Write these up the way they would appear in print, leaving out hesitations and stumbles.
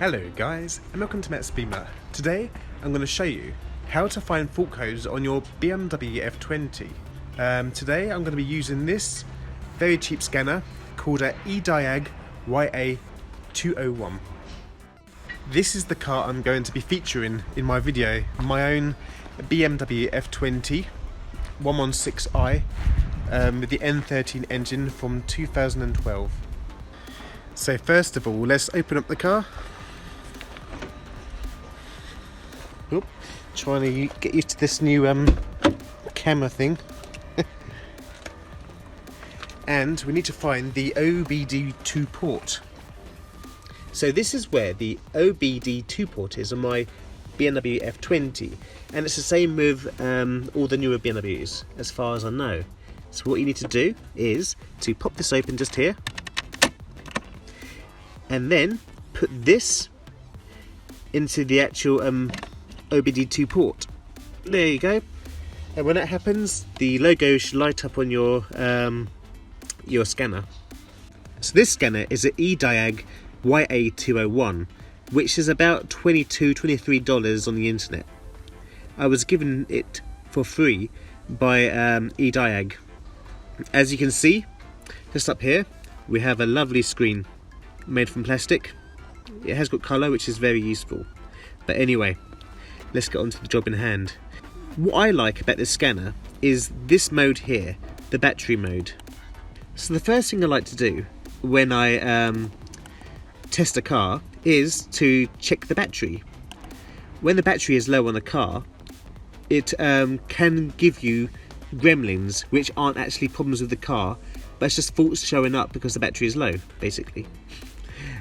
Hello guys, and welcome to Matt's Beamer. Today I'm going to show you how to find fault codes on your BMW F20. Today I'm going to be using this very cheap scanner called an Ediag YA201. This is the car I'm going to be featuring in my video, my own BMW F20 116i with the N13 engine from 2012. So first of all, let's open up the car. Oop, trying to get used to this new camera thing. And we need to find the OBD2 port. So this is where the OBD2 port is on my BMW F20, and it's the same with all the newer BMWs as far as I know. So what you need to do is to pop this open just here and then put this into the actual OBD2 port. There you go. And when that happens, the logo should light up on your scanner. So this scanner is an Ediag YA201, which is about $22–23 on the internet. I was given it for free by Ediag. As you can see, just up here, we have a lovely screen made from plastic. It has got colour, which is very useful. But anyway, let's get on to the job in hand. What I like about this scanner is this mode here, the battery mode. So the first thing I like to do when I test a car is to check the battery. When the battery is low on a car, it can give you gremlins, which aren't actually problems with the car, but it's just faults showing up because the battery is low, basically.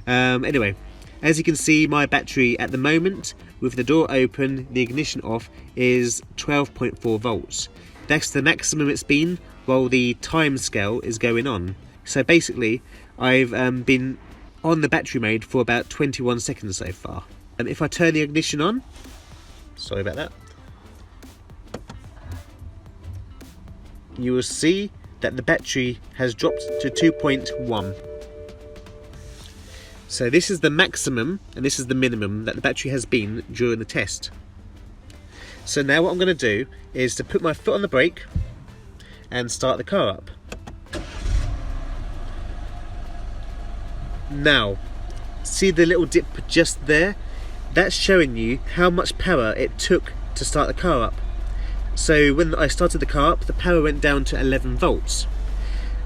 Anyway, as you can see, my battery at the moment, with the door open, the ignition off, is 12.4 volts. That's the maximum it's been while the time scale is going on. So basically, I've been on the battery mode for about 21 seconds so far. And if I turn the ignition on, sorry about that, you will see that the battery has dropped to 2.1. So this is the maximum and this is the minimum that the battery has been during the test. So now what I'm going to do is to put my foot on the brake and start the car up. Now, see the little dip just there? That's showing you how much power it took to start the car up. So when I started the car up, the power went down to 11 volts.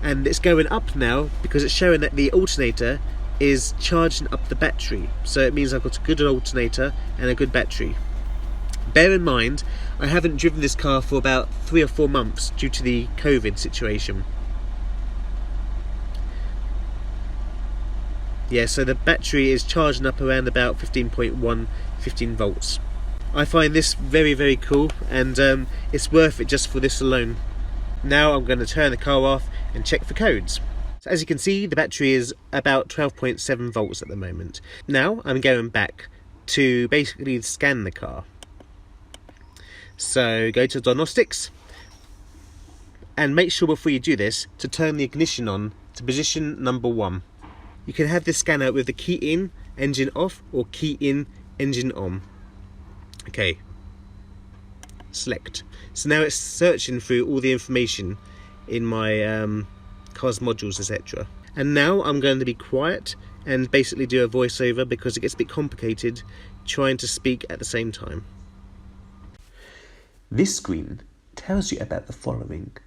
And it's going up now because it's showing that the alternator is charging up the battery. So it means I've got a good alternator and a good battery. Bear in mind, I haven't driven this car for about 3 or 4 months due to the COVID situation. Yeah, so the battery is charging up around about 15 volts. I find this very, very cool, and it's worth it just for this alone. Now I'm going to turn the car off and check for codes. So as you can see, the battery is about 12.7 volts at the moment. Now I'm going back to basically scan the car. So go to diagnostics, and make sure before you do this to turn the ignition on to position number 1. You can have this scanner with the key in, engine off, or key in, engine on. Okay, select. So now it's searching through all the information in my car's modules, etc. And now I'm going to be quiet and basically do a voiceover because it gets a bit complicated trying to speak at the same time. This screen tells you about the following: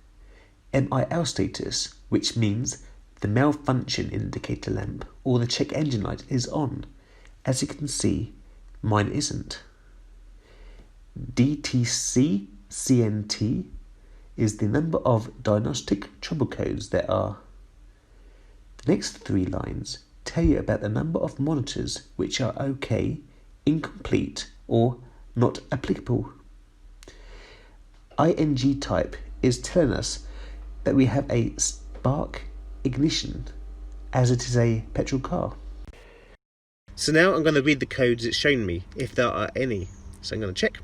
MIL status, which means the malfunction indicator lamp or the check engine light is on. As you can see, mine isn't. DTC CNT is the number of diagnostic trouble codes there are. The next 3 lines tell you about the number of monitors which are OK, incomplete, or not applicable. ING type is telling us that we have a spark ignition, as it is a petrol car. So now I'm going to read the codes it's shown me, if there are any. So I'm going to check.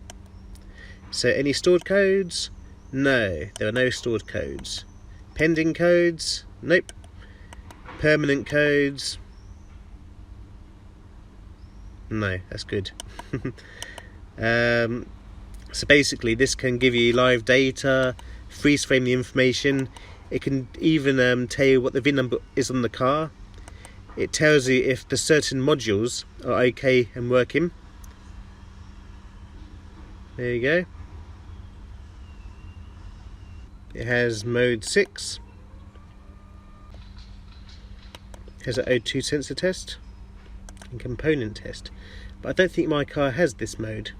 So any stored codes? No, there are no stored codes. Pending codes? Nope. Permanent codes? No, that's good. So basically this can give you live data, freeze frame the information. It can even tell you what the VIN number is on the car. It tells you if the certain modules are okay and working. There you go. It has mode 6. It has an O2 sensor test and component test. But I don't think my car has this mode.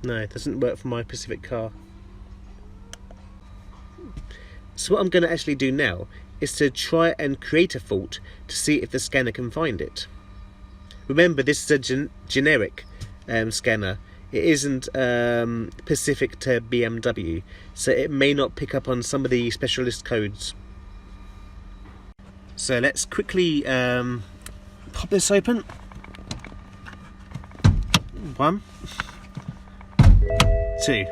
No, it doesn't work for my Pacific car. So what I'm going to actually do now is to try and create a fault to see if the scanner can find it. Remember, this is a generic scanner. It isn't specific to BMW, so it may not pick up on some of the specialist codes. So let's quickly pop this open. 1, 2.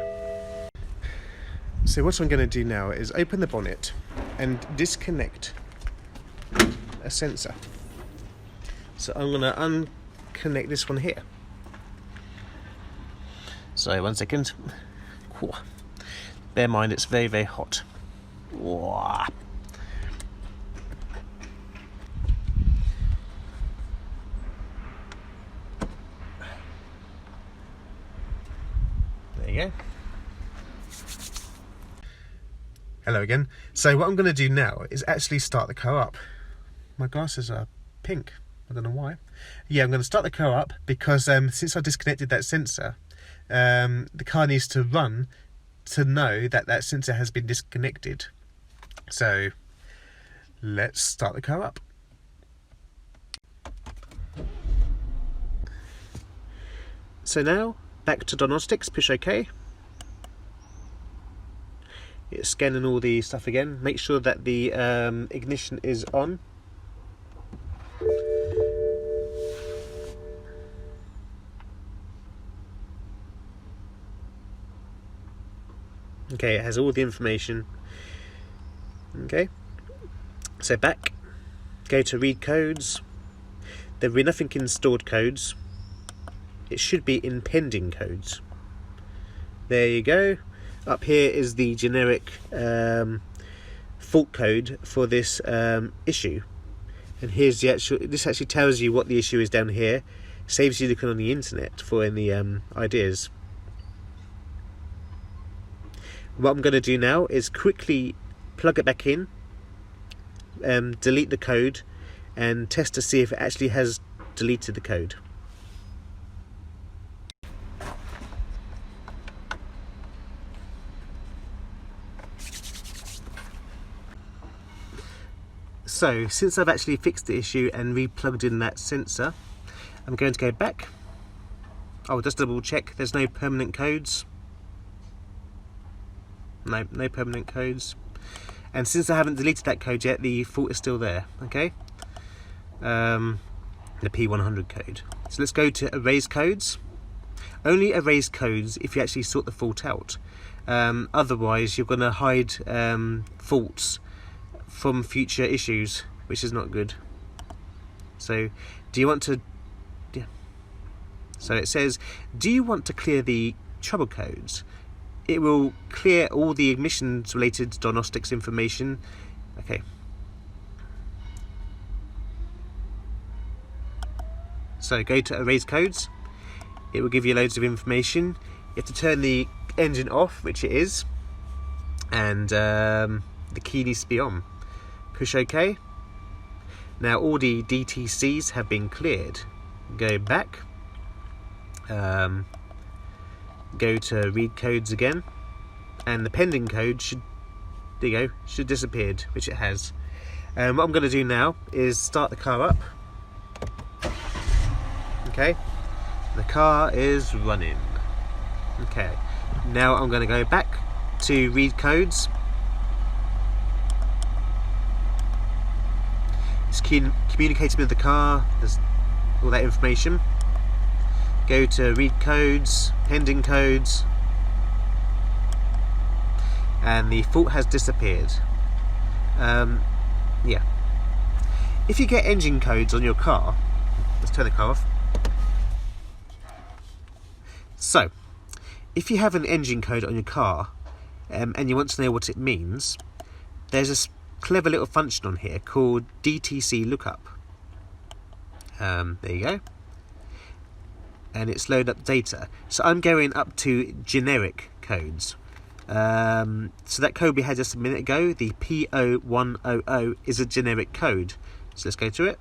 So what I'm going to do now is open the bonnet and disconnect a sensor. So I'm going to unconnect this one here. So 1 second. Bear in mind it's very, very hot. There you go. Hello again. So what I'm going to do now is actually start the car up. My glasses are pink. I don't know why. Yeah, I'm going to start the car up because since I disconnected that sensor, the car needs to run to know that that sensor has been disconnected. So let's start the car up. So now back to diagnostics, push OK. It's scanning all the stuff again. Make sure that the ignition is on. Okay, it has all the information. Okay, so back, go to read codes. There will be nothing in stored codes. It should be in pending codes. There you go. Up here is the generic fault code for this issue. And here's the actual, this actually tells you what the issue is down here. Saves you looking on the internet for any ideas. What I'm going to do now is quickly plug it back in, delete the code, and test to see if it actually has deleted the code. So, since I've actually fixed the issue and re-plugged in that sensor, I'm going to go back. I'll just double check there's no permanent codes. No permanent codes. And since I haven't deleted that code yet, the fault is still there, okay? The P100 code. So let's go to erase codes. Only erase codes if you actually sort the fault out. Otherwise, you're going to hide faults from future issues, which is not good. So, do you want to... Yeah. So it says, do you want to clear the trouble codes? It will clear all the emissions related diagnostics information. Okay. So go to erase codes. It will give you loads of information. You have to turn the engine off, which it is, and the key needs to be on. Push OK. Now all the DTCs have been cleared. Go back. Go to read codes again, and the pending code should, there you go, should have disappeared, which it has. What I'm going to do now is start the car up. Okay, the car is running. Okay, now I'm going to go back to read codes. It's communicating with the car, there's all that information. Go to read codes, pending codes, and the fault has disappeared. Yeah. If you get engine codes on your car, let's turn the car off. So, if you have an engine code on your car and you want to know what it means, there's a clever little function on here called DTC lookup. There you go. And it's load up data. So I'm going up to generic codes. So that code we had just a minute ago, the P0100, is a generic code. So let's go to it.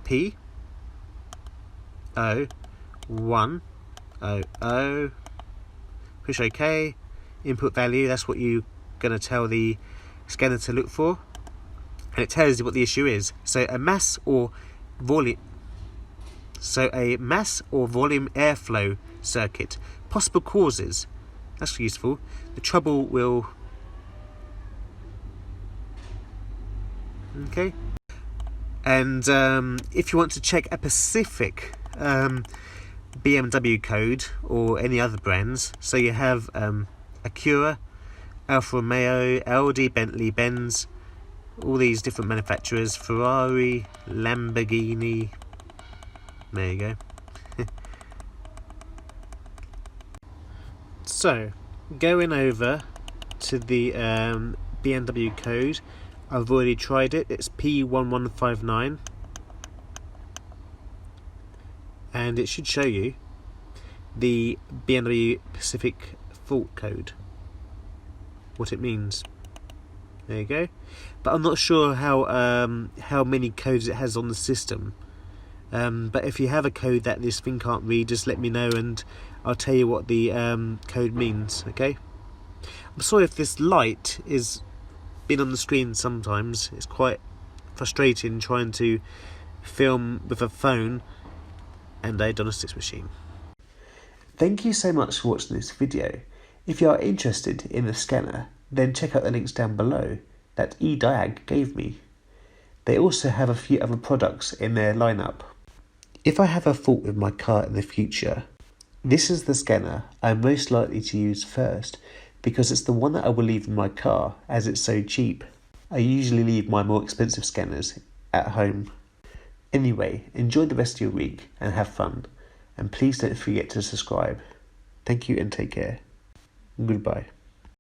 P0100. Push OK. Input value, that's what you're going to tell the scanner to look for. And it tells you what the issue is. So a mass or volume airflow circuit. Possible causes. That's useful. The trouble will... Okay. And if you want to check a specific BMW code or any other brands, so you have Acura, Alfa Romeo, LD, Bentley, Benz, all these different manufacturers, Ferrari, Lamborghini. There you go. So, going over to the BMW code, I've already tried it. It's P1159, and it should show you the BMW Pacific fault code, what it means. There you go. But I'm not sure how many codes it has on the system. But if you have a code that this thing can't read, just let me know and I'll tell you what the code means. Okay. I'm sorry if this light is been on the screen sometimes. It's quite frustrating trying to film with a phone and a diagnostics machine. Thank you so much for watching this video. If you are interested in the scanner, then check out the links down below that Ediag gave me. They also have a few other products in their lineup. If I have a fault with my car in the future, this is the scanner I'm most likely to use first because it's the one that I will leave in my car as it's so cheap. I usually leave my more expensive scanners at home. Anyway, enjoy the rest of your week and have fun, and please don't forget to subscribe. Thank you and take care. Goodbye.